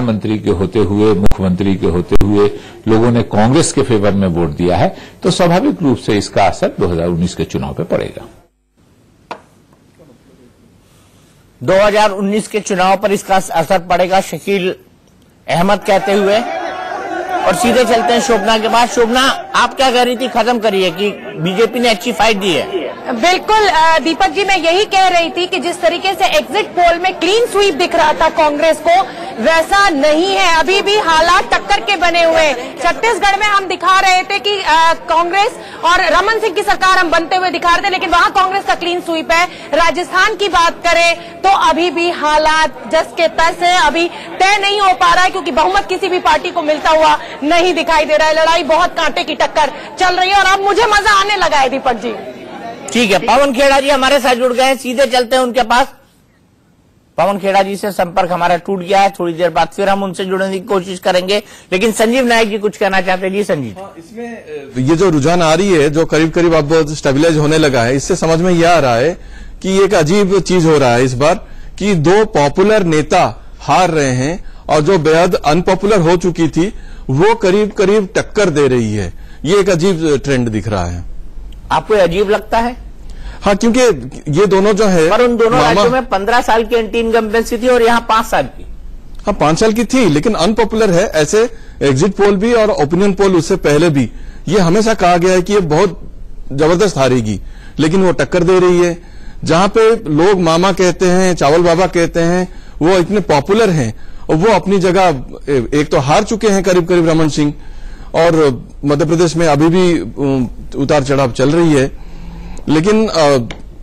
प्रधानमंत्री के होते हुए, मुख्यमंत्री के होते हुए लोगों ने कांग्रेस के फेवर में वोट दिया है, तो स्वाभाविक रूप से इसका असर 2019 के चुनाव पर पड़ेगा। 2019 के चुनाव पर इसका असर पड़ेगा, शकील अहमद कहते हुए। और सीधे चलते हैं शोभना के पास। शोभना, आप क्या कह रही थी, खत्म करिए कि बीजेपी ने अच्छी फाइट दी है। बिल्कुल दीपक जी, मैं यही कह रही थी कि जिस तरीके से एग्जिट पोल में क्लीन स्वीप दिख रहा था कांग्रेस को, वैसा नहीं है। अभी भी हालात टक्कर के बने हुए। छत्तीसगढ़ में हम दिखा रहे थे कि कांग्रेस और रमन सिंह की सरकार हम बनते हुए दिखा रहे थे, लेकिन वहां कांग्रेस का क्लीन स्वीप है। राजस्थान की बात करें तो अभी भी हालात जस के तस है। अभी तय नहीं हो पा रहा है क्योंकि बहुमत किसी भी पार्टी को मिलता हुआ नहीं दिखाई दे रहा है। लड़ाई बहुत कांटे की टक्कर चल रही है और अब मुझे मजा आने लगा है दीपक जी। ठीक है, पवन खेड़ा जी हमारे साथ जुड़ गए हैं, सीधे चलते हैं उनके पास। पवन खेड़ा जी से संपर्क हमारा टूट गया है, थोड़ी देर बाद फिर हम उनसे जुड़ने की कोशिश करेंगे, लेकिन संजीव नायक जी कुछ कहना चाहते हैं। जी संजीव, इसमें ये जो रुझान आ रही है, जो करीब करीब अब स्टेबलाइज होने लगा है, इससे समझ में यह आ रहा है कि एक अजीब चीज हो रहा है इस बार कि दो पॉपुलर नेता हार रहे हैं और जो बेहद अनपॉपुलर हो चुकी थी वो करीब करीब टक्कर दे रही है। ये एक अजीब ट्रेंड दिख रहा है। आपको अजीब लगता है? हाँ, क्योंकि ये दोनों जो है, पर उन दोनों राज्यों में 15 साल की एंटी इनकम्बेंसी थी और यहाँ 5 साल की। हाँ, 5 साल की थी, लेकिन अनपॉपुलर है। ऐसे एग्जिट पोल भी और ओपिनियन पोल उससे पहले भी ये हमेशा कहा गया है कि ये बहुत जबरदस्त हारेगी, लेकिन वो टक्कर दे रही है। जहां पे लोग मामा कहते हैं, चावल बाबा कहते हैं, वो इतने पॉपुलर हैं और वो अपनी जगह एक तो हार चुके हैं करीब करीब रमन सिंह, और मध्य प्रदेश में अभी भी उतार चढ़ाव चल रही है। लेकिन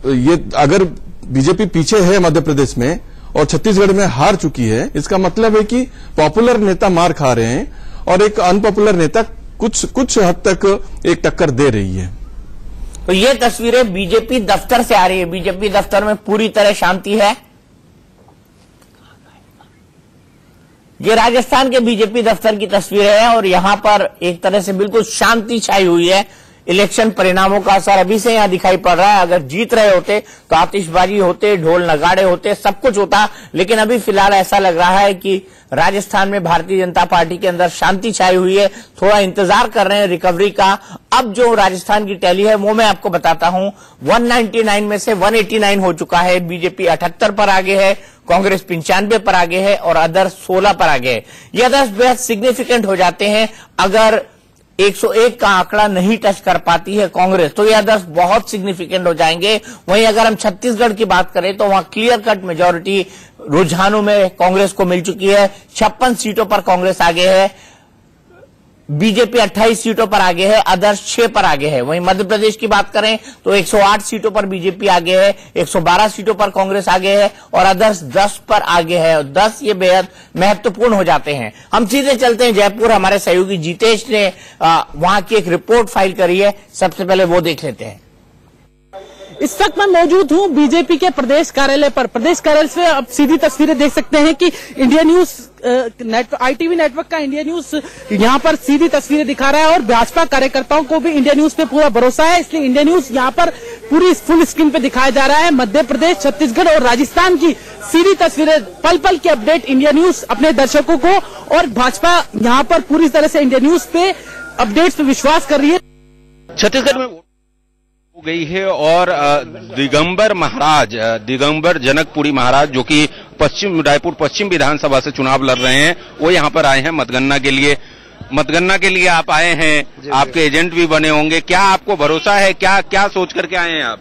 ये अगर बीजेपी पीछे है मध्य प्रदेश में और छत्तीसगढ़ में हार चुकी है, इसका मतलब है कि पॉपुलर नेता मार खा रहे हैं और एक अनपॉपुलर नेता कुछ हद तक एक टक्कर दे रही है। तो ये तस्वीरें बीजेपी दफ्तर से आ रही है। बीजेपी दफ्तर में पूरी तरह शांति है। ये राजस्थान के बीजेपी दफ्तर की तस्वीर है और यहां पर एक तरह से बिल्कुल शांति छाई हुई है। इलेक्शन परिणामों का असर अभी से यहां दिखाई पड़ रहा है। अगर जीत रहे होते तो आतिशबाजी होते, ढोल नगाड़े होते, सब कुछ होता, लेकिन अभी फिलहाल ऐसा लग रहा है कि राजस्थान में भारतीय जनता पार्टी के अंदर शांति छाई हुई है। थोड़ा इंतजार कर रहे हैं रिकवरी का। अब जो राजस्थान की टैली है वो मैं आपको बताता हूं। 199 में से 189 हो चुका है। बीजेपी 78 पर आगे है, कांग्रेस 95 पर आगे है और अदर्स 16 पर आगे है। ये अदर्स बेहद सिग्निफिकेंट हो जाते हैं। अगर 101 का आंकड़ा नहीं टच कर पाती है कांग्रेस तो ये अदर्स बहुत सिग्निफिकेंट हो जाएंगे। वहीं अगर हम छत्तीसगढ़ की बात करें तो वहां क्लियर कट मेजॉरिटी रुझानों में कांग्रेस को मिल चुकी है। 56 सीटों पर कांग्रेस आगे है, बीजेपी 28 सीटों पर आगे है, अदर्स 6 पर आगे है। वहीं मध्य प्रदेश की बात करें तो 108 सीटों पर बीजेपी आगे है, 112 सीटों पर कांग्रेस आगे है और अदर्स 10 पर आगे है। 10 ये बेहद महत्वपूर्ण हो जाते हैं। हम सीधे चलते हैं जयपुर। हमारे सहयोगी जीतेश ने वहां की एक रिपोर्ट फाइल करी है, सबसे पहले वो देख लेते हैं। इस वक्त मैं मौजूद हूं बीजेपी के प्रदेश कार्यालय पर। प्रदेश कार्यालय से आप सीधी तस्वीरें देख सकते हैं कि इंडिया न्यूज ITV नेटवर्क का इंडिया न्यूज यहां पर सीधी तस्वीरें दिखा रहा है और भाजपा कार्यकर्ताओं को भी इंडिया न्यूज पे पूरा भरोसा है, इसलिए इंडिया न्यूज यहां पर पूरी फुल स्क्रीन पे दिखाया जा रहा है। मध्य प्रदेश, छत्तीसगढ़ और राजस्थान की सीधी तस्वीरें, पल पल की अपडेट इंडिया न्यूज अपने दर्शकों को, और भाजपा यहां पर पूरी तरह से इंडिया न्यूज पे अपडेट्स पे विश्वास कर रही है। छत्तीसगढ़ में हो गई है और दिगंबर जनकपुरी महाराज जो कि रायपुर पश्चिम विधानसभा से चुनाव लड़ रहे हैं, वो यहाँ पर आए हैं मतगणना के लिए। मतगणना के लिए आप आए हैं, आपके एजेंट भी बने होंगे, क्या आपको भरोसा है? क्या सोच करके आए हैं आप?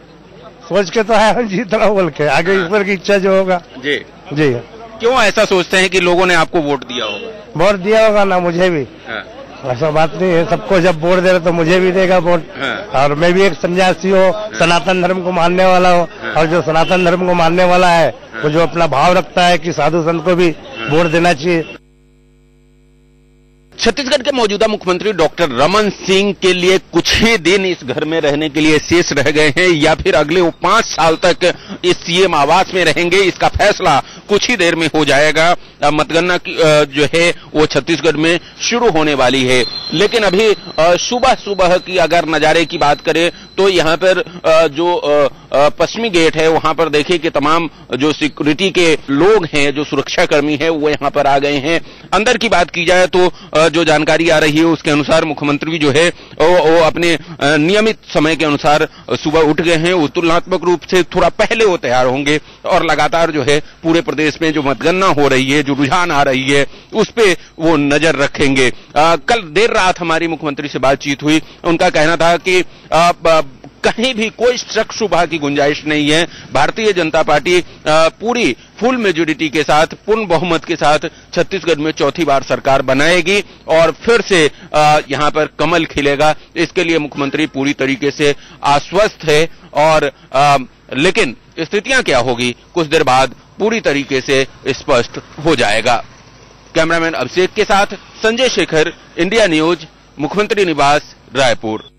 सोच के तो आए जीत रहा बोल के, आगे ईश्वर की इच्छा जो होगा। जी जी। क्यों ऐसा सोचते हैं कि लोगों ने आपको वोट दिया होगा? वोट दिया होगा ना, मुझे भी। ऐसा बात नहीं है, सबको जब वोट दे रहे तो मुझे भी देगा वोट। और मैं भी एक सन्यासी हूँ, सनातन धर्म को मानने वाला हूँ, और जो सनातन धर्म को मानने वाला है वो जो अपना भाव रखता है कि साधु संत को भी वोट देना चाहिए। छत्तीसगढ़ के मौजूदा मुख्यमंत्री डॉक्टर रमन सिंह के लिए कुछ ही दिन इस घर में रहने के लिए शेष रह गए हैं या फिर अगले वो 5 साल तक इस सीएम आवास में रहेंगे, इसका फैसला कुछ ही देर में हो जाएगा। मतगणना जो है वो छत्तीसगढ़ में शुरू होने वाली है, लेकिन अभी सुबह सुबह की अगर नजारे की बात करें तो यहाँ पर जो पश्चिमी गेट है वहां पर देखिए कि तमाम जो सिक्योरिटी के लोग हैं, जो सुरक्षाकर्मी हैं, वो यहाँ पर आ गए हैं। अंदर की बात की जाए तो जो जानकारी आ रही है उसके अनुसार मुख्यमंत्री जो है वो अपने नियमित समय के अनुसार सुबह उठ गए हैं। वो तुलनात्मक रूप से थोड़ा पहले वो तैयार होंगे और लगातार जो है पूरे प्रदेश में जो मतगणना हो रही है, जो रुझान आ रही है, उस पे वो नजर रखेंगे। कल देर रात हमारी मुख्यमंत्री से बातचीत हुई, उनका कहना था कि कहीं भी कोई शक शुबा की गुंजाइश नहीं है। भारतीय जनता पार्टी पूरी फुल मेजोरिटी के साथ, पूर्ण बहुमत के साथ छत्तीसगढ़ में चौथी बार सरकार बनाएगी और फिर से यहां पर कमल खिलेगा। इसके लिए मुख्यमंत्री पूरी तरीके से आश्वस्त है और लेकिन स्थितियां क्या होगी कुछ देर बाद पूरी तरीके से स्पष्ट हो जाएगा। कैमरामैन अभिषेक के साथ संजय शेखर, इंडिया न्यूज, मुख्यमंत्री निवास, रायपुर।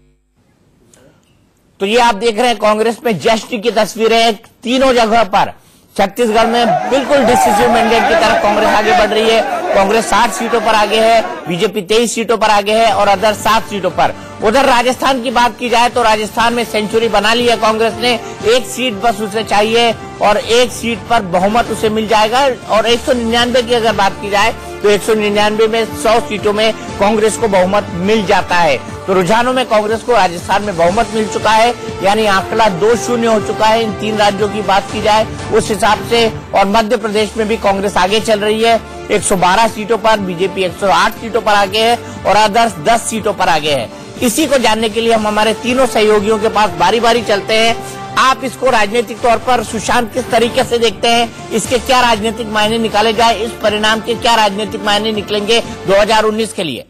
तो ये आप देख रहे हैं कांग्रेस में जश्न की तस्वीरें तीनों जगह पर। छत्तीसगढ़ में बिल्कुल डिसिसिव मैंडेट की तरफ कांग्रेस आगे बढ़ रही है। कांग्रेस 60 सीटों पर आगे है, बीजेपी 23 सीटों पर आगे है और अदर 7 सीटों पर। उधर राजस्थान की बात की जाए तो राजस्थान में सेंचुरी बना ली है कांग्रेस ने। 1 सीट बस उसे चाहिए और 1 सीट पर बहुमत उसे मिल जाएगा। और 199 की अगर बात की जाए तो 199 में 100 सीटों में कांग्रेस को बहुमत मिल जाता है। तो रुझानों में कांग्रेस को राजस्थान में बहुमत मिल चुका है, यानी आंकड़ा 2-0 हो चुका है इन 3 राज्यों की बात की जाए उस हिसाब से। और मध्य प्रदेश में भी कांग्रेस आगे चल रही है 112 सीटों पर, बीजेपी 108 सीटों पर आगे है और अदर्स 10 सीटों पर आगे है। इसी को जानने के लिए हम हमारे तीनों सहयोगियों के पास बारी बारी चलते हैं। आप इसको राजनीतिक तौर पर सुशांत किस तरीके से देखते हैं? इसके क्या राजनीतिक मायने निकाले जाए? इस परिणाम के क्या राजनीतिक मायने निकलेंगे 2019 के लिए?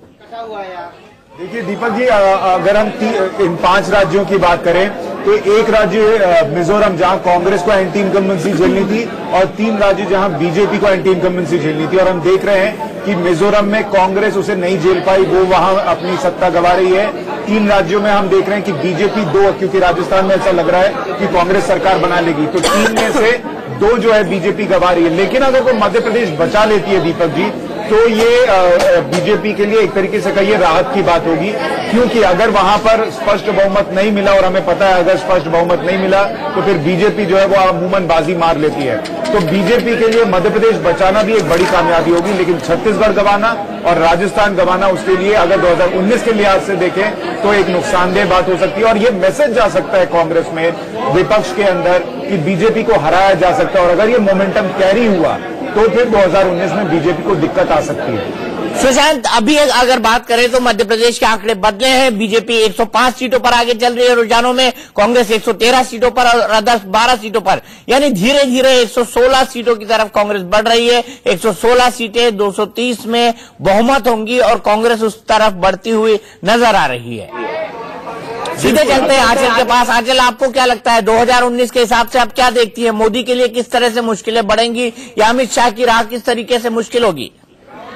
देखिए दीपक जी, अगर हम इन 5 राज्यों की बात करें तो एक राज्य मिजोरम जहां कांग्रेस को एंटी इनकम्बेंसी झेलनी थी और 3 राज्य जहां बीजेपी को एंटी इनकम्बेंसी झेलनी थी। और हम देख रहे हैं कि मिजोरम में कांग्रेस उसे नहीं झेल पाई, वो वहां अपनी सत्ता गंवा रही है। 3 राज्यों में हम देख रहे हैं कि बीजेपी 2, क्योंकि राजस्थान में ऐसा लग रहा है कि कांग्रेस सरकार बना लेगी, तो 3 में से 2 जो है बीजेपी गंवा रही है। लेकिन अगर वो मध्य प्रदेश बचा लेती है दीपक जी, तो ये बीजेपी के लिए एक तरीके से कहिए राहत की बात होगी, क्योंकि अगर वहां पर स्पष्ट बहुमत नहीं मिला, और हमें पता है अगर स्पष्ट बहुमत नहीं मिला तो फिर बीजेपी जो है वो अमूमन बाजी मार लेती है। तो बीजेपी के लिए मध्य प्रदेश बचाना भी एक बड़ी कामयाबी होगी, लेकिन छत्तीसगढ़ गंवाना और राजस्थान गंवाना उसके लिए अगर 2019 के लिहाज से देखें तो एक नुकसानदेह बात हो सकती है। और ये मैसेज जा सकता है कांग्रेस में, विपक्ष के अंदर, कि बीजेपी को हराया जा सकता है। और अगर ये मोमेंटम कैरी हुआ तो फिर 2019 में बीजेपी को दिक्कत आ सकती है। सुशांत, अभी अगर बात करें तो मध्य प्रदेश के आंकड़े बदले हैं। बीजेपी 105 सीटों पर आगे चल रही है रुझानों में, कांग्रेस 113 सीटों पर और अदर्स 12 सीटों पर, यानी धीरे धीरे 116 सीटों की तरफ कांग्रेस बढ़ रही है। 116 सीटें 230 में बहुमत होंगी और कांग्रेस उस तरफ बढ़ती हुई नजर आ रही है। सीधे चलते हैं आंचल के पास। आंचल, आपको क्या लगता है 2019 के हिसाब से आप क्या देखती है? मोदी के लिए किस तरह से मुश्किलें बढ़ेंगी या अमित शाह की राह किस तरीके से मुश्किल होगी?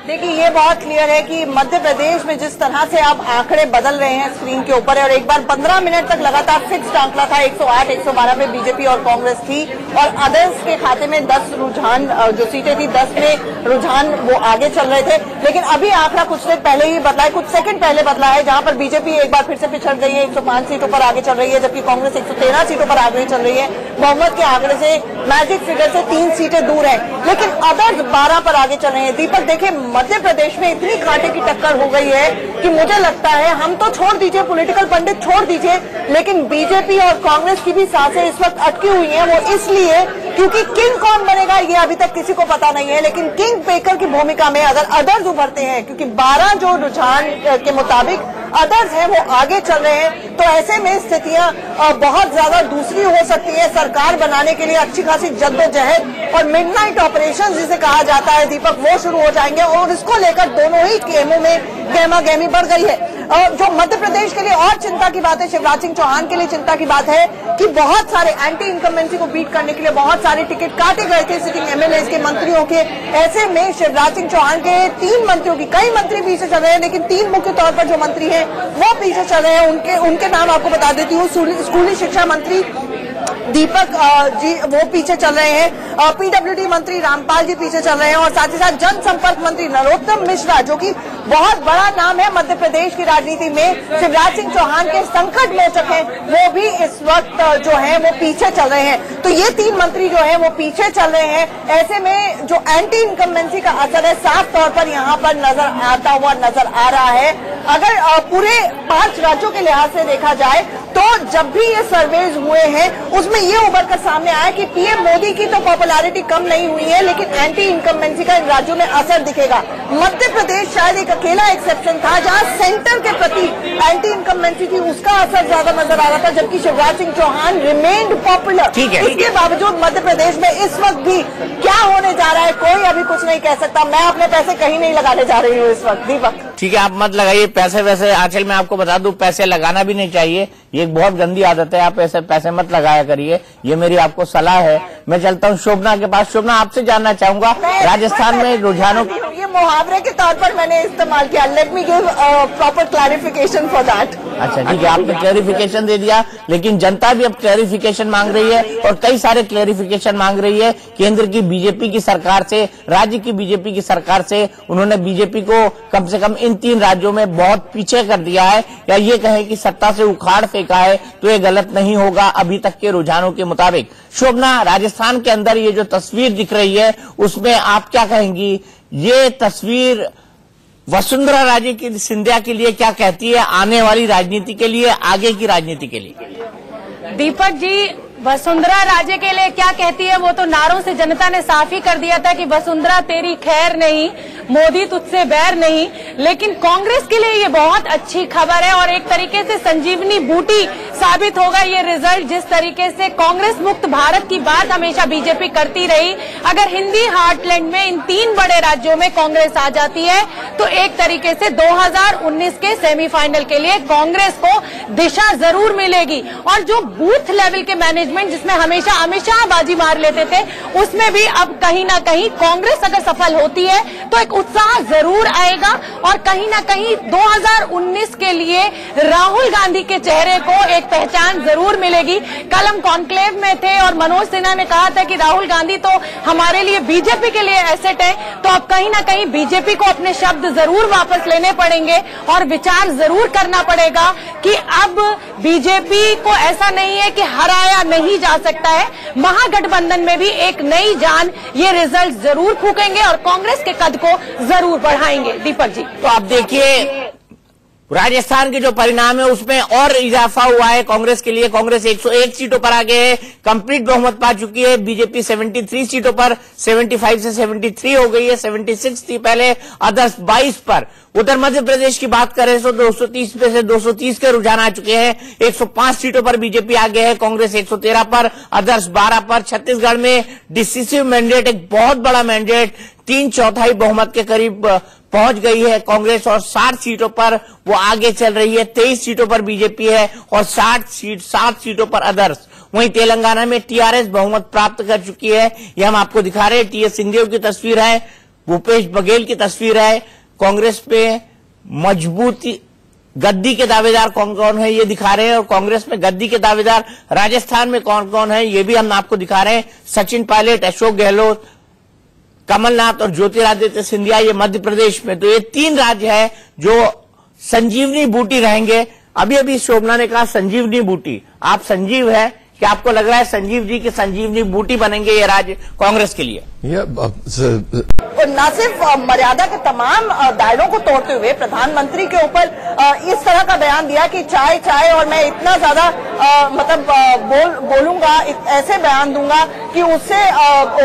देखिए, ये बहुत क्लियर है कि मध्य प्रदेश में जिस तरह से अब आंकड़े बदल रहे हैं स्क्रीन के ऊपर है, और एक बार 15 मिनट तक लगातार फिक्स्ड आंकड़ा था 108, 112 में बीजेपी और कांग्रेस थी और अदर्स के खाते में 10 रुझान जो सीटें थी 10 में रुझान वो आगे चल रहे थे। लेकिन अभी आंकड़ा कुछ देर पहले ही बदला है, कुछ सेकंड पहले बदला है, जहां पर बीजेपी एक बार फिर से पिछड़ गई है, 105 सीटों पर आगे चल रही है, जबकि कांग्रेस 113 सीटों पर आगे चल रही है। बहुमत के आंकड़े से, मैजिक फिगर से 3 सीटें दूर है, लेकिन अदर्स 12 पर आगे चल रहे हैं। दीपक, देखिए मध्य प्रदेश में इतनी कांटे की टक्कर हो गई है कि मुझे लगता है, हम तो छोड़ दीजिए पॉलिटिकल पंडित छोड़ दीजिए, लेकिन बीजेपी और कांग्रेस की भी सांसें इस वक्त अटकी हुई हैं। वो इसलिए क्योंकि किंग कौन बनेगा ये अभी तक किसी को पता नहीं है, लेकिन किंग मेकर की भूमिका में अगर अदर्स उभरते हैं, क्योंकि 12 जो रुझान के मुताबिक अदर्स हैं वो आगे चल रहे हैं, तो ऐसे में स्थितियां बहुत ज्यादा दूसरी हो सकती है। सरकार बनाने के लिए अच्छी खासी जद्दोजहद और मिडनाइट ऑपरेशन जिसे कहा जाता है दीपक, वो शुरू हो जाएंगे और इसको लेकर दोनों ही गेमों में गहमा गहमी बढ़ गई है। और जो मध्य प्रदेश के लिए और चिंता की बात है, शिवराज सिंह चौहान के लिए चिंता की बात है कि बहुत सारे एंटी इनकम्बेंसी को बीट करने के लिए बहुत सारे टिकट काटे गए थे सिटिंग एमएलए के, मंत्रियों के। ऐसे में शिवराज सिंह चौहान के 3 मंत्रियों की, कई मंत्री पीछे चल रहे हैं, लेकिन 3 मुख्य तौर पर जो मंत्री हैं वो पीछे चल रहे हैं। उनके नाम आपको बता देती हूँ। स्कूली शिक्षा मंत्री दीपक जी वो पीछे चल रहे हैं, पीडब्ल्यूडी मंत्री रामपाल जी पीछे चल रहे हैं, और साथ ही साथ जनसंपर्क मंत्री नरोत्तम मिश्रा, जो कि बहुत बड़ा नाम है मध्य प्रदेश की राजनीति में, शिवराज सिंह चौहान के संकट मोचक हैं, वो भी इस वक्त जो है वो पीछे चल रहे हैं। तो ये 3 मंत्री जो है वो पीछे चल रहे हैं। ऐसे में जो एंटी इनकम्बेंसी का असर है साफ तौर पर यहाँ पर नजर आता हुआ नजर आ रहा है। अगर पूरे 5 राज्यों के लिहाज से देखा जाए तो जब भी ये सर्वेज हुए हैं उसमें ये उभर कर सामने आया कि पीएम मोदी की तो पॉपुलैरिटी कम नहीं हुई है, लेकिन एंटी इनकम्बेंसी का इन राज्यों में असर दिखेगा। मध्य प्रदेश शायद एक अकेला एक्सेप्शन था जहां सेंटर के प्रति एंटी इनकम्बेंसी थी, उसका असर ज्यादा नजर आ रहा था, जबकि शिवराज सिंह चौहान रिमेन्ड पॉपुलर। इसके बावजूद मध्य प्रदेश में इस वक्त भी क्या होने जा रहा है कोई अभी कुछ नहीं कह सकता। मैं अपने पैसे कहीं नहीं लगाने जा रही हूँ इस वक्त। दीपक ठीक है, आप मत लगाइए पैसे। वैसे आजकल मैं आपको बता दूं, पैसे लगाना भी नहीं चाहिए, ये एक बहुत गंदी आदत है। आप ऐसे पैसे मत लगाया करिए, ये मेरी आपको सलाह है। मैं चलता हूं शोभना के पास। शोभना, आपसे जानना चाहूंगा राजस्थान में रुझानों, ये मुहावरे के तौर पर मैंने इस्तेमाल किया, let me give proper clarification for that. अच्छा ठीक है, आपने क्लैरिफिकेशन दे दिया, लेकिन जनता भी अब क्लैरिफिकेशन मांग रही है और कई सारे क्लैरिफिकेशन मांग रही है केंद्र की बीजेपी की सरकार से, राज्य की बीजेपी की सरकार से। उन्होंने बीजेपी को कम से कम इन 3 राज्यों में बहुत पीछे कर दिया है, या ये कहें कि सत्ता से उखाड़ फेंका है, तो ये गलत नहीं होगा अभी तक के रुझानों के मुताबिक। शोभना, राजस्थान के अंदर ये जो तस्वीर दिख रही है उसमें आप क्या कहेंगी? ये तस्वीर वसुंधरा राजे की सिंधिया के लिए क्या कहती है, आने वाली राजनीति के लिए, आगे की राजनीति के लिए? दीपक जी, वसुंधरा राजे के लिए क्या कहती है वो तो नारों से जनता ने साफ ही कर दिया था कि वसुंधरा तेरी खैर नहीं, मोदी तुझसे बैर नहीं। लेकिन कांग्रेस के लिए ये बहुत अच्छी खबर है और एक तरीके से संजीवनी बूटी साबित होगा ये रिजल्ट। जिस तरीके से कांग्रेस मुक्त भारत की बात हमेशा बीजेपी करती रही, अगर हिंदी हार्टलैंड में इन 3 बड़े राज्यों में कांग्रेस आ जाती है तो एक तरीके से 2019 के सेमीफाइनल के लिए कांग्रेस को दिशा जरूर मिलेगी। और जो बूथ लेवल के मैनेजमेंट जिसमें हमेशा अमित शाह बाजी मार लेते थे, उसमें भी अब कहीं ना कहीं कांग्रेस अगर सफल होती है तो एक उत्साह जरूर आएगा और कहीं ना कहीं 2019 के लिए राहुल गांधी के चेहरे को एक पहचान जरूर मिलेगी। कल हम कॉन्क्लेव में थे और मनोज सिन्हा ने कहा था कि राहुल गांधी तो हमारे लिए बीजेपी के लिए एसेट है, तो अब कहीं ना कहीं बीजेपी को अपने शब्द जरूर वापस लेने पड़ेंगे और विचार जरूर करना पड़ेगा कि अब बीजेपी को ऐसा नहीं है कि हराया नहीं जा सकता है। महागठबंधन में भी एक नई जान ये रिजल्ट जरूर फूकेंगे और कांग्रेस के कद को जरूर बढ़ाएंगे। दीपक जी, तो आप देखिए राजस्थान के जो परिणाम है उसमें और इजाफा हुआ है कांग्रेस के लिए। कांग्रेस 101 सीटों पर आगे है, कंप्लीट बहुमत पा चुकी है। बीजेपी 73 सीटों पर 75 से 73 हो गई है, 76 थी पहले, अदर्स 22 पर। उधर मध्य प्रदेश की बात करें तो 230 में से 230 के रुझान आ चुके हैं। 105 सीटों पर बीजेपी आगे है, कांग्रेस 113 पर, अदर्स 12 पर। छत्तीसगढ़ में डिसिसिव मैंडेट, एक बहुत बड़ा मैंडेट, 3/4 बहुमत के करीब पहुंच गई है कांग्रेस और 60 सीटों पर वो आगे चल रही है। 23 सीटों पर बीजेपी है और 7 सीटों पर अदर्स। वहीं तेलंगाना में टीआरएस बहुमत प्राप्त कर चुकी है, यह हम आपको दिखा रहे हैं। टीएस सिंहदेव की तस्वीर है, भूपेश बघेल की तस्वीर है। कांग्रेस पे मजबूती, गद्दी के दावेदार कौन कौन है ये दिखा रहे हैं, और कांग्रेस में गद्दी के दावेदार राजस्थान में कौन कौन है ये भी हम आपको दिखा रहे हैं। सचिन पायलट, अशोक गहलोत, कमलनाथ और ज्योतिरादित्य सिंधिया, ये मध्य प्रदेश में। तो ये 3 राज्य है जो संजीवनी बूटी रहेंगे। अभी अभी शोभना ने कहा संजीवनी बूटी, आप संजीव है, क्या आपको लग रहा है संजीव जी की संजीवनी बूटी बनेंगे ये राज्य कांग्रेस के लिए? न सिर्फ मर्यादा के तमाम दायरों को तोड़ते हुए प्रधानमंत्री के ऊपर इस तरह का बयान दिया कि चाय चाय और मैं इतना ज्यादा बोलूंगा, ऐसे बयान दूंगा कि उससे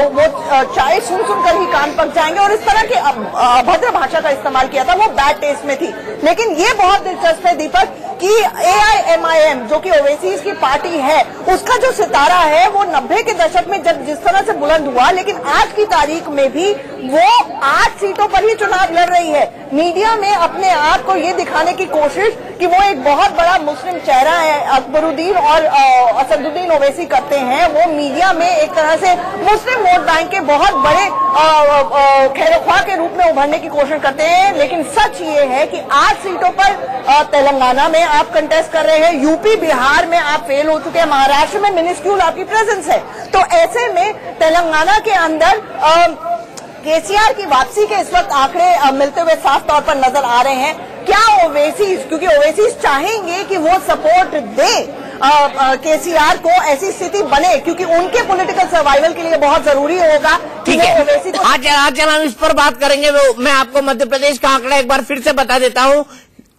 वो चाय सुन सुनकर ही कान पक जाएंगे, और इस तरह की अभद्र भाषा का इस्तेमाल किया था, वो बैड टेस्ट में थी। लेकिन ये बहुत दिलचस्प है दीपक कि AIMIM जो कि ओवैसीज की पार्टी है, उसका जो सितारा है वो 90 के दशक में जब जिस तरह से बुलंद हुआ, लेकिन आज की तारीख में भी वो 8 सीटों पर ही चुनाव लड़ रही है। मीडिया में अपने आप को ये दिखाने की कोशिश कि वो एक बहुत बड़ा मुस्लिम चेहरा है, अकबरुद्दीन और असदुद्दीन ओवैसी करते हैं। वो मीडिया में एक तरह से मुस्लिम वोट बैंक के बहुत बड़े खैरख्वाह के रूप में उभरने की कोशिश करते हैं। लेकिन सच ये है कि 8 सीटों पर तेलंगाना में आप कंटेस्ट कर रहे हैं, यूपी बिहार में आप फेल हो चुके हैं, महाराष्ट्र में मिनिस्क्यूल आपकी प्रेजेंस है। तो ऐसे में तेलंगाना के अंदर केसीआर की वापसी के इस वक्त आंकड़े मिलते हुए साफ तौर पर नजर आ रहे हैं। क्या ओवैसी, क्योंकि ओवैसी चाहेंगे कि वो सपोर्ट दे केसीआर को, ऐसी स्थिति बने, क्योंकि उनके पॉलिटिकल सर्वाइवल के लिए बहुत जरूरी होगा। ठीक है, आज हम इस पर बात करेंगे। मैं आपको मध्य प्रदेश का आंकड़ा एक बार फिर से बता देता हूं।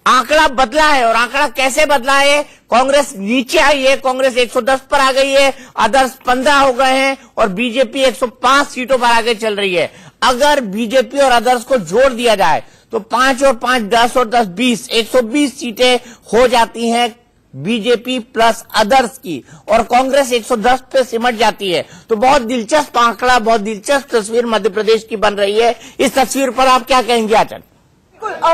आंकड़ा बदला है, और आंकड़ा कैसे बदला है? कांग्रेस नीचे आई है, कांग्रेस 110 पर आ गई है, अदर्स 15 हो गए हैं, और बीजेपी 105 सीटों पर आगे चल रही है। अगर बीजेपी और अदर्स को जोड़ दिया जाए तो 5 और 5 10 और 10 20 120 सीटें हो जाती हैं बीजेपी प्लस अदर्स की, और कांग्रेस 110 पे सिमट जाती है। तो बहुत दिलचस्प आंकड़ा, बहुत दिलचस्प तस्वीर मध्य प्रदेश की बन रही है। इस तस्वीर पर आप क्या कहेंगे आचार्य?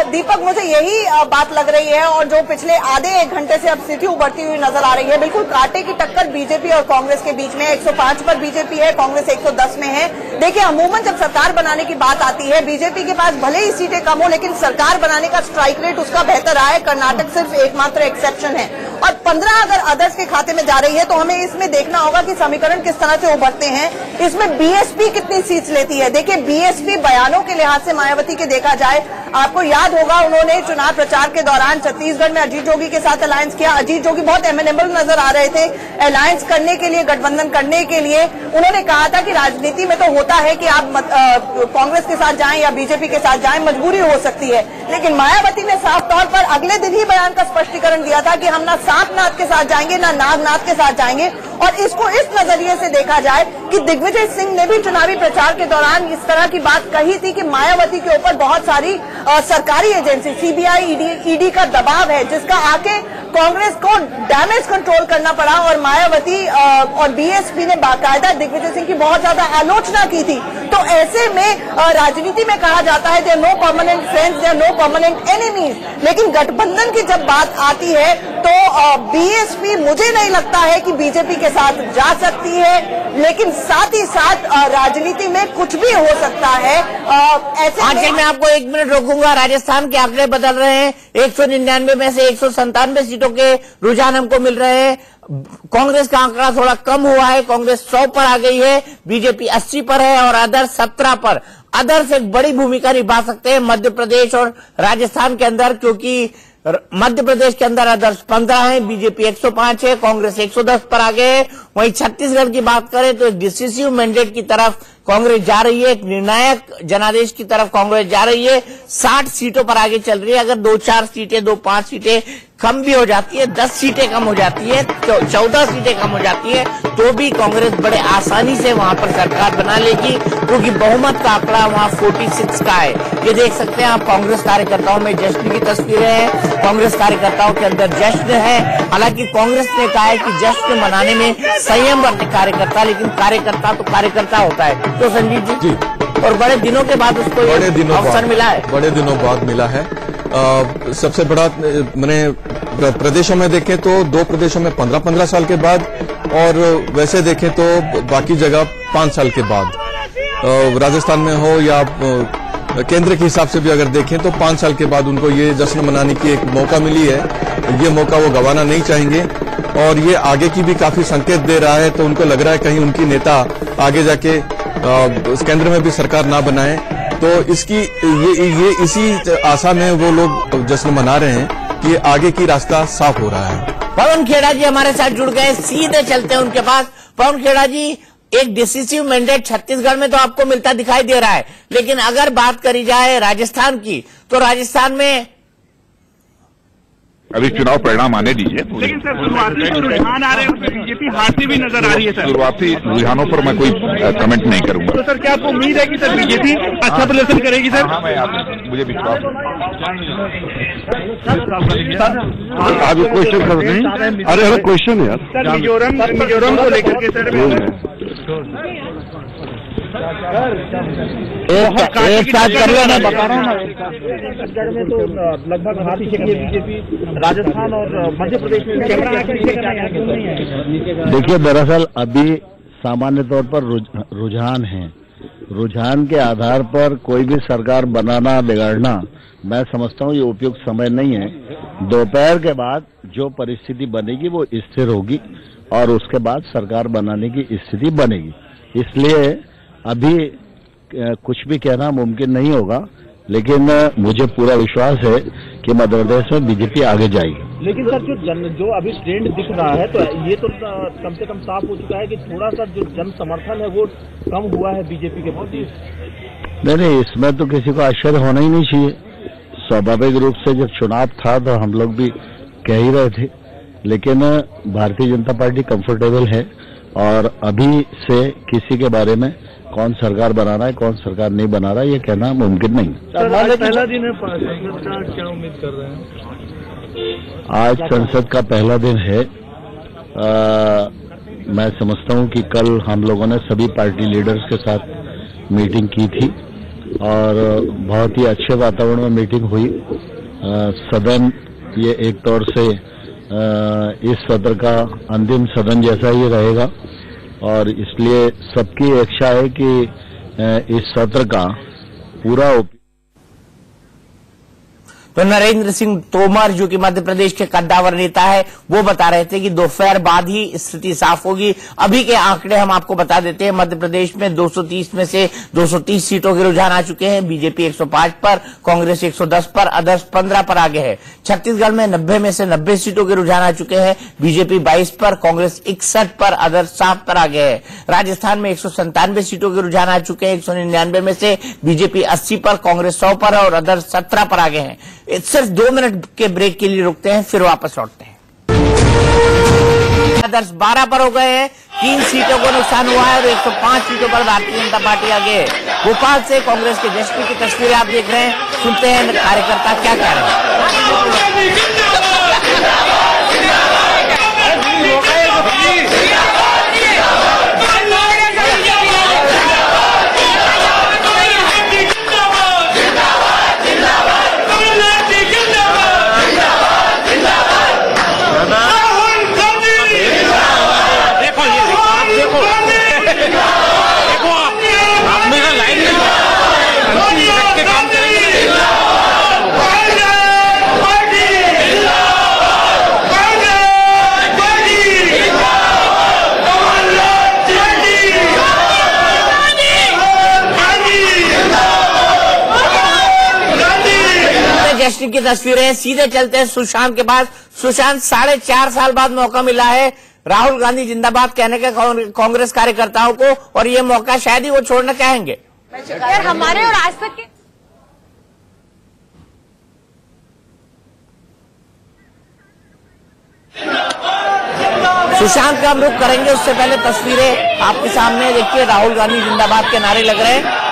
दीपक, मुझे यही बात लग रही है, और जो पिछले आधे 1 घंटे से अब स्थिति उभरती हुई नजर आ रही है। बिल्कुल कांटे की टक्कर बीजेपी और कांग्रेस के बीच में। 105 पर बीजेपी है, कांग्रेस 110 में है। देखिए, अमूमन जब सरकार बनाने की बात आती है, बीजेपी के पास भले ही सीटें कम हो, लेकिन सरकार बनाने का स्ट्राइक रेट उसका बेहतर रहा है। कर्नाटक सिर्फ एकमात्र एक्सेप्शन है, और 15 अगर अदर्स के खाते में जा रही है, तो हमें इसमें देखना होगा कि समीकरण किस तरह से उभरते हैं। इसमें बीएसपी कितनी सीट्स लेती है। देखिए, बीएसपी बयानों के लिहाज से मायावती के देखा जाए, आपको याद होगा उन्होंने चुनाव प्रचार के दौरान छत्तीसगढ़ में अजीत जोगी के साथ अलायंस किया। अजीत जोगी बहुत एमेनेबल नजर आ रहे थे अलायंस करने के लिए, गठबंधन करने के लिए। उन्होंने कहा था कि राजनीति में तो होता है कि आप कांग्रेस के साथ जाएं या बीजेपी के साथ जाएं, मजबूरी हो सकती है। लेकिन मायावती ने साफ तौर पर अगले दिन ही बयान का स्पष्टीकरण दिया था कि हम ना सांपनाथ के साथ जाएंगे, ना नागनाथ के साथ जाएंगे। और इसको इस नजरिए से देखा जाए कि दिग्विजय सिंह ने भी चुनावी प्रचार के दौरान इस तरह की बात कही थी कि मायावती के ऊपर बहुत सारी सरकारी एजेंसी, सीबीआई, ईडी का दबाव है, जिसका आके कांग्रेस को डैमेज कंट्रोल करना पड़ा। और मायावती और बीएसपी ने बाकायदा दिग्विजय सिंह की बहुत ज्यादा आलोचना की थी। तो ऐसे में राजनीति में कहा जाता है there no permanent friends, there no permanent enemies. लेकिन गठबंधन की जब बात आती है तो बीएसपी मुझे नहीं लगता है कि बीजेपी के साथ जा सकती है, लेकिन साथ ही साथ राजनीति में कुछ भी हो सकता है। ऐसे आखिर मैं आपको 1 मिनट रोकूंगा। राजस्थान के आंकड़े बदल रहे हैं। 199 में से 197 सीटों के रुझान हमको मिल रहे हैं। कांग्रेस का आंकड़ा थोड़ा कम हुआ है, कांग्रेस 100 पर आ गई है, बीजेपी 80 पर है, और अदर्स 17 पर। अदर्स एक बड़ी भूमिका निभा सकते हैं मध्य प्रदेश और राजस्थान के अंदर, क्योंकि मध्य प्रदेश के अंदर अदर्स 15 है, बीजेपी 105 है, कांग्रेस 110 पर आ गए है। वहीं छत्तीसगढ़ की बात करें तो एक डिसिसिव मैंडेट की तरफ कांग्रेस जा रही है, एक निर्णायक जनादेश की तरफ कांग्रेस जा रही है। 60 सीटों पर आगे चल रही है। अगर 2-4 सीटें, 2-5 सीटें कम भी हो जाती है, 10 सीटें कम हो जाती है, 14 सीटें कम हो जाती है, तो भी कांग्रेस बड़े आसानी से वहां पर सरकार बना लेगी, क्योंकि बहुमत का आंकड़ा वहां 46 का है। ये देख सकते हैं आप, कांग्रेस कार्यकर्ताओं में जश्न की तस्वीरें हैं, कांग्रेस कार्यकर्ताओं के अंदर जश्न है। हालांकि कांग्रेस ने कहा है कि जश्न मनाने में संयम बरते कार्यकर्ता, लेकिन कार्यकर्ता तो कार्यकर्ता होता है। तो संजीव जी, और बड़े दिनों के बाद उसको अवसर मिला है, बड़े दिनों बाद मिला है। सबसे बड़ा मैंने प्रदेशों में देखें तो 2 प्रदेशों में 15-15 साल के बाद, और वैसे देखें तो बाकी जगह 5 साल के बाद। राजस्थान में हो या केंद्र के हिसाब से भी अगर देखें तो 5 साल के बाद उनको ये जश्न मनाने की एक मौका मिली है। ये मौका वो गंवाना नहीं चाहेंगे, और ये आगे की भी काफी संकेत दे रहा है। तो उनको लग रहा है कहीं उनकी नेता आगे जाके केंद्र में भी सरकार ना बनाए। तो इसकी ये इसी आशा में वो लोग जश्न मना रहे हैं कि आगे की रास्ता साफ हो रहा है। पवन खेड़ा जी हमारे साथ जुड़ गए, सीधे चलते हैं उनके पास। पवन खेड़ा जी, एक डिसिसिव मैंडेट छत्तीसगढ़ में तो आपको मिलता दिखाई दे रहा है, लेकिन अगर बात करी जाए राजस्थान की, तो राजस्थान में अभी चुनाव परिणाम आने दीजिए। लेकिन सर, शुरुआती जो रुझान आ रहे हैं उसमें बीजेपी हारती भी नजर आ रही है सर। शुरुआती रुझानों पर मैं कोई कमेंट नहीं करूंगा। तो सर, क्या आपको उम्मीद है कि सर बीजेपी अच्छा प्रदर्शन करेगी सर? हाँ, मुझे विश्वास है। आज क्वेश्चन कर रहे हैं। अरे क्वेश्चन है यार। सर, मिजोरम को लेकर के सर एक साथ कर लो, मैं बता रहा हूँ ना। छत्तीसगढ़ में तो लगभग हाथ ही बीजेपी, राजस्थान और मध्य प्रदेश में। देखिए, दरअसल अभी सामान्य तौर पर रुझान है। रुझान के आधार पर कोई भी सरकार बनाना बिगाड़ना, मैं समझता हूँ ये उपयुक्त समय नहीं है। दोपहर के बाद जो परिस्थिति बनेगी वो स्थिर होगी और उसके बाद सरकार बनाने की स्थिति बनेगी। इसलिए अभी कुछ भी कहना मुमकिन नहीं होगा, लेकिन मुझे पूरा विश्वास है कि मध्य प्रदेश में बीजेपी आगे जाएगी। लेकिन सर, जो अभी ट्रेंड दिख रहा है, तो ये तो कम से कम साफ हो चुका है कि थोड़ा सा जो जन समर्थन है वो कम हुआ है बीजेपी के प्रति। नहीं, इसमें तो किसी को आश्चर्य होना ही नहीं चाहिए। स्वाभाविक रूप से जब चुनाव था तो हम लोग भी कह ही रहे थे, लेकिन भारतीय जनता पार्टी कंफर्टेबल है और अभी से किसी के बारे में कौन सरकार बना रहा है, कौन सरकार नहीं बना रहा है, ये कहना मुमकिन नहीं। पहला दिन है संसद का, क्या उम्मीद कर रहे हैं? आज संसद का पहला दिन है। मैं समझता हूँ कि कल हम लोगों ने सभी पार्टी लीडर्स के साथ मीटिंग की थी और बहुत ही अच्छे वातावरण में मीटिंग हुई। सदन ये एक तौर से इस सत्र का अंतिम सदन जैसा ही रहेगा और इसलिए सबकी इच्छा है कि इस सत्र का पूरा तो नरेंद्र सिंह तोमर, जो कि मध्य प्रदेश के कद्दावर नेता है, वो बता रहे थे कि दोपहर बाद ही स्थिति साफ होगी। अभी के आंकड़े हम आपको बता देते हैं। मध्य प्रदेश में 230 में से 230 सीटों के रुझान आ चुके हैं। बीजेपी 105 पर, कांग्रेस 110 पर, अदर्स 15 पर आगे है। छत्तीसगढ़ में 90 में से 90 सीटों के रुझान आ चुके हैं। बीजेपी 22 पर, कांग्रेस 61 पर, अदर्स 7 पर आगे है। राजस्थान में 197 सीटों के रुझान आ चुके हैं। 199 में से बीजेपी 80 पर, कांग्रेस 100 पर और अदर्स 17 पर आगे हैं। सिर्फ 2 मिनट के ब्रेक के लिए रुकते हैं, फिर वापस लौटते हैं। अदर्स 12 पर हो गए हैं। 3 सीटों को नुकसान हुआ है और 105 सीटों पर भारतीय जनता पार्टी आगे है। भोपाल से कांग्रेस के जश्न की तस्वीरें आप देख रहे हैं। सुनते हैं कार्यकर्ता क्या कह रहे हैं। जश्न की तस्वीरें। सीधे चलते हैं सुशांत के पास। सुशांत, 4.5 साल बाद मौका मिला है राहुल गांधी जिंदाबाद कहने का कांग्रेस कार्यकर्ताओं को, और ये मौका शायद ही वो छोड़ना चाहेंगे। हमारे और आज तक के सुशांत का हम रुख करेंगे, उससे पहले तस्वीरें आपके सामने देखिए। राहुल गांधी जिंदाबाद के नारे लग रहे हैं।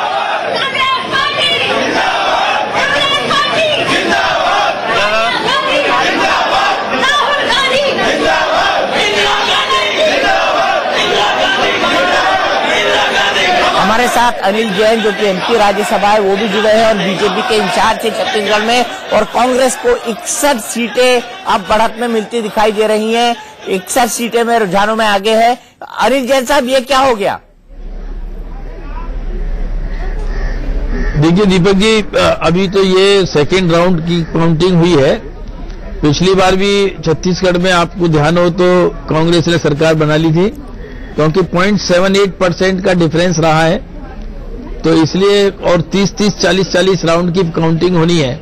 हमारे साथ अनिल जैन, जो कि एमपी राज्यसभा है, वो भी जुड़े हैं और बीजेपी के इंचार्ज थे छत्तीसगढ़ में। और कांग्रेस को 61 सीटें अब बढ़त में मिलती दिखाई दे रही हैं। 61 सीटें में रुझानों में आगे है। अनिल जैन साहब, ये क्या हो गया? देखिए दीपक जी, अभी तो ये सेकेंड राउंड की काउंटिंग हुई है। पिछली बार भी छत्तीसगढ़ में आपको ध्यान हो तो कांग्रेस ने सरकार बना ली थी, क्योंकि 0.78% का डिफरेंस रहा है। तो इसलिए और 30-30, 40-40 राउंड की काउंटिंग होनी है।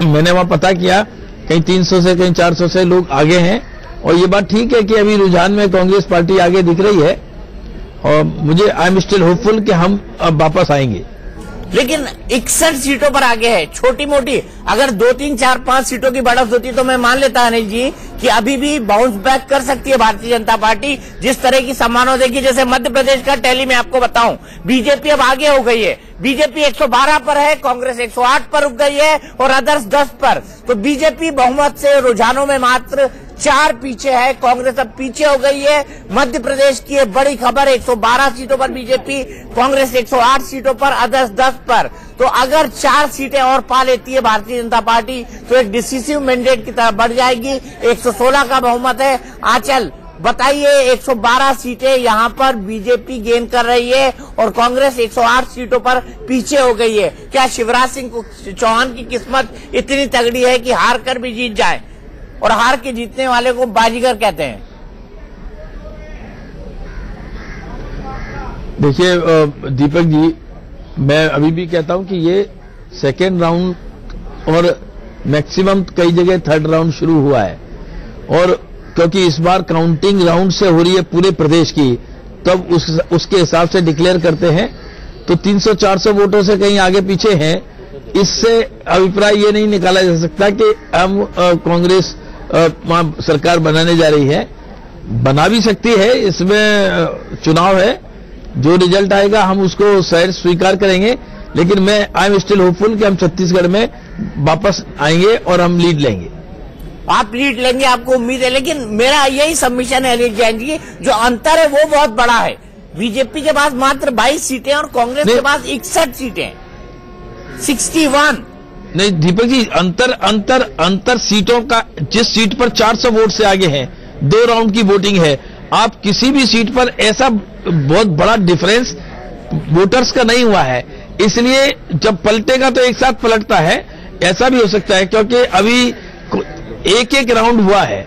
मैंने वहां पता किया, कहीं 300 से कहीं 400 से लोग आगे हैं। और ये बात ठीक है कि अभी रुझान में कांग्रेस पार्टी आगे दिख रही है और मुझे आई एम स्टिल होपफुल कि हम अब वापस आएंगे। लेकिन 61 सीटों पर आगे है। छोटी मोटी अगर 2, 3, 4, 5 सीटों की बढ़त होती तो मैं मान लेता अनिल जी कि अभी भी बाउंस बैक कर सकती है भारतीय जनता पार्टी, जिस तरह की सम्मानों देगी। जैसे मध्य प्रदेश का टैली में आपको बताऊं, बीजेपी अब आगे हो गई है। बीजेपी 112 पर है, कांग्रेस 108 पर रुक गई है और अदर्स 10 पर। तो बीजेपी बहुमत से रुझानों में मात्र 4 पीछे है, कांग्रेस अब पीछे हो गई है। मध्य प्रदेश की बड़ी खबर, 112 सीटों पर बीजेपी, कांग्रेस 108 सीटों पर, अदर्स 10 पर। तो अगर 4 सीटें और पा लेती है भारतीय जनता पार्टी तो एक डिसिसिव मैंडेट की तरफ बढ़ जाएगी। 116 का बहुमत है। आंचल बताइए, 112 सीटें यहां पर बीजेपी गेन कर रही है और कांग्रेस 108 सीटों पर पीछे हो गई है। क्या शिवराज सिंह चौहान की किस्मत इतनी तगड़ी है कि हार कर भी जीत जाए? और हार के जीतने वाले को बाजीगर कहते हैं। देखिए दीपक जी, मैं अभी भी कहता हूं कि ये सेकेंड राउंड और मैक्सिमम कई जगह थर्ड राउंड शुरू हुआ है, और क्योंकि इस बार काउंटिंग राउंड से हो रही है पूरे प्रदेश की, तब उसके हिसाब से डिक्लेयर करते हैं। तो 300-400 वोटों से कहीं आगे पीछे हैं। इससे अभिप्राय ये नहीं निकाला जा सकता कि हम कांग्रेस वहां सरकार बनाने जा रही है। बना भी सकती है, इसमें चुनाव है, जो रिजल्ट आएगा हम उसको शायद स्वीकार करेंगे। लेकिन मैं आई एम स्टिल होपफुल कि हम छत्तीसगढ़ में वापस आएंगे और हम लीड लेंगे। आप लीड लेंगे, आपको उम्मीद है। लेकिन मेरा यही सबमिशन है अनिल जैन जी, जो अंतर है वो बहुत बड़ा है। बीजेपी के पास मात्र 22 सीटें और कांग्रेस के पास 61 सीटें, 61। नहीं दीपक जी, अंतर सीटों का, जिस सीट पर 400 वोट से आगे हैं, 2 राउंड की वोटिंग है, आप किसी भी सीट पर ऐसा बहुत बड़ा डिफरेंस वोटर्स का नहीं हुआ है। इसलिए जब पलटेगा तो एक साथ पलटता है। ऐसा भी हो सकता है क्योंकि अभी एक राउंड हुआ है,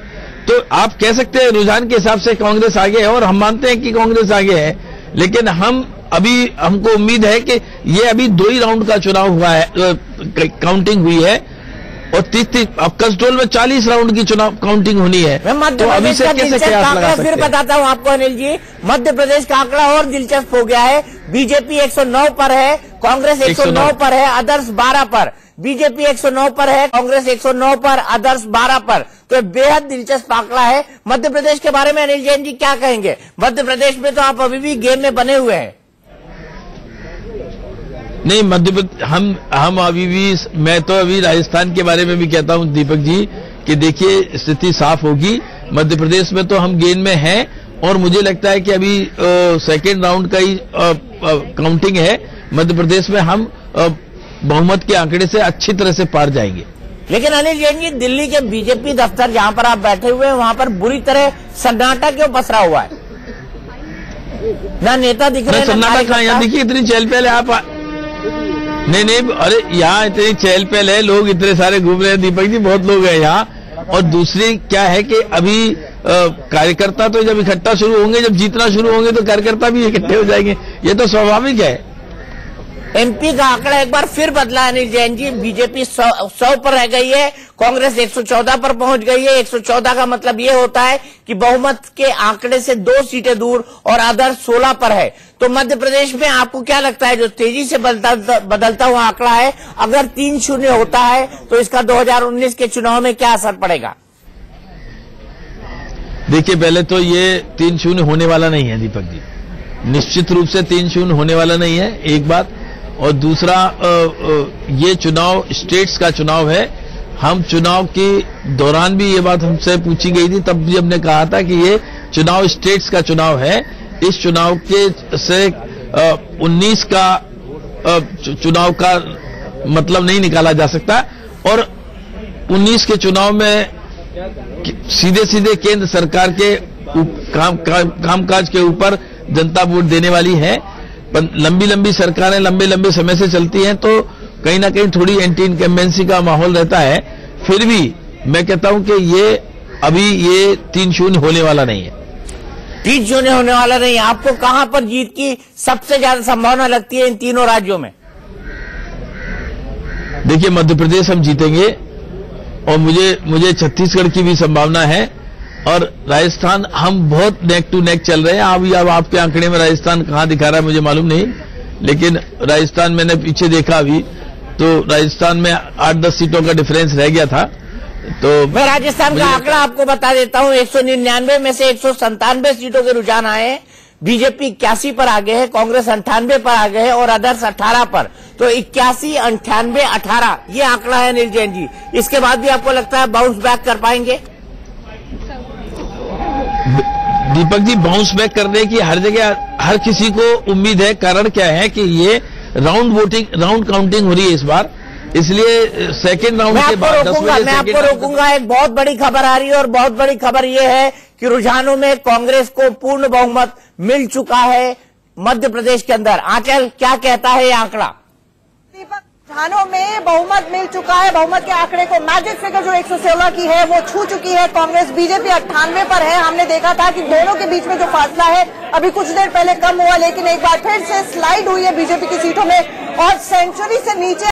तो आप कह सकते हैं रुझान के हिसाब से कांग्रेस आगे है, और हम मानते हैं कि कांग्रेस आगे है। लेकिन हमको उम्मीद है कि ये अभी 2 ही राउंड का चुनाव हुआ है, काउंटिंग हुई है, और 30 अब कसडोल में 40 राउंड की चुनाव काउंटिंग होनी है। तो अभी से कैसे कयास लगा सकते हैं? फिर बताता हूं आपको अनिल जी, मध्य प्रदेश का आंकड़ा और दिलचस्प हो गया है। बीजेपी 109 पर है, कांग्रेस 109 पर है, अदर्स 12 पर। बीजेपी 109 पर है, कांग्रेस 109 पर, अदर्स 12 पर। तो बेहद दिलचस्प आंकड़ा है। मध्य प्रदेश के बारे में अनिल जैन जी क्या कहेंगे? मध्य प्रदेश में तो आप अभी भी गेम में बने हुए हैं। नहीं, मध्य प्रदेश हम अभी भी, मैं तो अभी राजस्थान के बारे में भी कहता हूं दीपक जी कि देखिए स्थिति साफ होगी। मध्य प्रदेश में तो हम गेम में हैं, और मुझे लगता है कि अभी सेकेंड राउंड का ही काउंटिंग है। मध्य प्रदेश में हम बहुमत के आंकड़े से अच्छी तरह से पार जाएंगे। लेकिन अनिल जैन जी, दिल्ली के बीजेपी दफ्तर जहां पर आप बैठे हुए हैं, वहां पर बुरी तरह सन्नाटा क्यों पसरा हुआ है? ना नेता दिख रहे हैं, सन्नाटा कहां? यहाँ देखिए इतनी चहल पहल है। आप नहीं, अरे यहाँ इतनी चहल पहल है, लोग इतने सारे घूम रहे हैं दीपक जी, बहुत लोग हैं यहाँ। और दूसरी क्या है कि अभी कार्यकर्ता तो जब इकट्ठा शुरू होंगे, जब जीतना शुरू होंगे तो कार्यकर्ता भी इकट्ठे हो जाएंगे, ये तो स्वाभाविक है। एमपी का आंकड़ा एक बार फिर बदला अनिल जैन जी, बीजेपी 100 पर रह गई है, कांग्रेस 114 पर पहुंच गई है। 114 का मतलब ये होता है कि बहुमत के आंकड़े से 2 सीटें दूर, और अदर 16 पर है। तो मध्य प्रदेश में आपको क्या लगता है, जो तेजी से बदलता हुआ आंकड़ा है, अगर 3-0 होता है तो इसका 2019 के चुनाव में क्या असर पड़ेगा? देखिए, पहले तो ये 3-0 होने वाला नहीं है दीपक जी, निश्चित रूप से 3-0 होने वाला नहीं है, एक बात। और दूसरा, ये चुनाव स्टेट्स का चुनाव है। हम चुनाव के दौरान भी ये बात हमसे पूछी गई थी, तब भी हमने कहा था कि ये चुनाव स्टेट्स का चुनाव है। इस चुनाव के से 19 का चुनाव का मतलब नहीं निकाला जा सकता, और 19 के चुनाव में सीधे केंद्र सरकार के कामकाज के ऊपर जनता वोट देने वाली है। लंबी सरकारें लंबे समय से चलती हैं, तो कहीं ना कहीं थोड़ी एंटी इनकम्बेंसी का माहौल रहता है। फिर भी मैं कहता हूं कि ये अभी ये 3-0 होने वाला नहीं है। 3-0 होने वाला नहीं है। आपको कहां पर जीत की सबसे ज्यादा संभावना लगती है इन तीनों राज्यों में? देखिए, मध्य प्रदेश हम जीतेंगे, और मुझे छत्तीसगढ़ की भी संभावना है, और राजस्थान हम बहुत नेक टू नेक चल रहे हैं। अब आपके आंकड़े में राजस्थान कहां दिखा रहा है मुझे मालूम नहीं, लेकिन राजस्थान मैंने पीछे देखा अभी, तो राजस्थान में 8-10 सीटों का डिफरेंस रह गया था। तो मैं राजस्थान का आंकड़ा आपको बता देता हूं, 199 में से 197 सीटों के रुझान आए। बीजेपी 81 पर आगे है, कांग्रेस 98 पर आगे है, और अदर्स 18 पर। तो 81, 98, 18 ये आंकड़ा है अनिल जैन जी। इसके बाद भी आपको लगता है बाउंस बैक कर पाएंगे? दीपक जी बाउंस बैक करने की हर जगह हर किसी को उम्मीद है। कारण क्या है कि ये राउंड काउंटिंग हो रही है इस बार, इसलिए सेकेंड राउंड के बाद 10 बजे मैं आपको रोकूंगा। एक बहुत बड़ी खबर आ रही है और बहुत बड़ी खबर यह है कि रुझानों में कांग्रेस को पूर्ण बहुमत मिल चुका है मध्य प्रदेश के अंदर। आंचल, क्या कहता है ये आंकड़ा? रुझानों में बहुमत मिल चुका है। बहुमत के आंकड़े को मैजिक फिगर जो 116 की है वो छू चुकी है कांग्रेस। बीजेपी 98 पर है। हमने देखा था कि दोनों के बीच में जो फासला है अभी कुछ देर पहले कम हुआ, लेकिन एक बार फिर से स्लाइड हुई है बीजेपी की सीटों में और सेंचुरी से नीचे